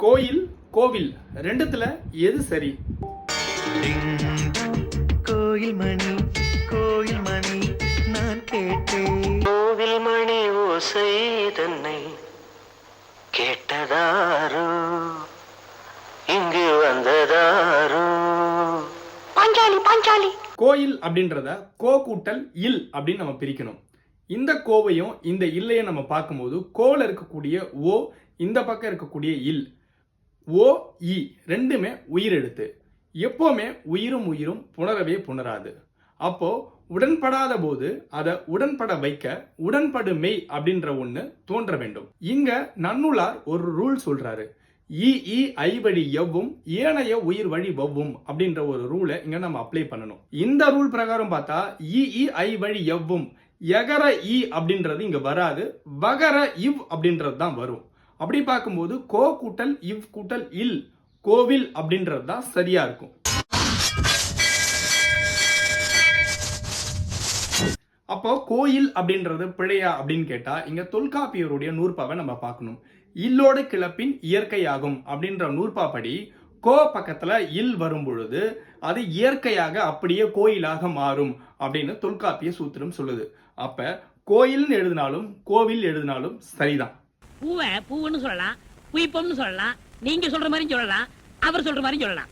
கோயில் கோவில் ரெண்டுத்துல எது சரி? கோயில் மணி நான் கேட்டேன். கோவில் மணி ஓசை தன்னை கேட்டதாரோ இங்கு வந்ததாரோ. பாஞ்சாலி பாஞ்சாலி. கோயில் அப்படின்றத கோ கூட்டல் இல் அப்படின்னு நம்ம பிரிக்கணும். இந்த கோவையும் இந்த இல்லையும் நம்ம பார்க்கும்போது கோல இருக்கக்கூடிய ஓ, இந்த பக்கம் இருக்கக்கூடிய இல், ஓ இ ரெண்டுமே உயிர் எழுத்து. எப்பவுமே உயிரும் உயிரும் புணரவே புணராது. அப்போ உடன்படாத போது அதை உடன்பட வைக்க உடன்படு மெய் அப்படின்ற ஒண்ணு தோன்ற வேண்டும். இங்க நன்னூலார் ஒரு ரூல் சொல்றாரு. இ ஐ வழி எவ்வும் ஏனைய உயிர் வழி வவ்வும் அப்படின்ற ஒரு ரூலை இங்க நம்ம அப்ளை பண்ணணும். இந்த ரூல் பிரகாரம் பார்த்தா இ ஐ வழி எவ்வும் எகர இ அப்படின்றது இங்க வராது, வகர இவ் அப்படின்றது தான் வரும். அப்படி பார்க்கும்போது கோ கூட்டல் இவ் கூட்டல் இல் கோவில் அப்படின்றது தான் சரியா இருக்கும். அப்போ கோயில் அப்படின்றது பிழையா அப்படின்னு கேட்டா இங்க தொல்காப்பியருடைய நூற்பாவை நம்ம பார்க்கணும். இல்லோடு கிளப்பின் இயற்கையாகும் அப்படின்ற நூற்பா படி கோ பக்கத்துல இல் வரும் பொழுது அது இயற்கையாக அப்படியே கோயிலாக மாறும் அப்படின்னு தொல்காப்பிய சூத்திரம் சொல்லுது. அப்ப கோயில்னு எழுதினாலும் கோவில் எழுதினாலும் சரிதான். பூவை பூவுன்னு சொல்லலாம், புய்ப்பம்னு சொல்லலாம், நீங்க சொல்ற மாதிரி சொல்லலாம், அவர் சொல்ற மாதிரி சொல்லலாம்.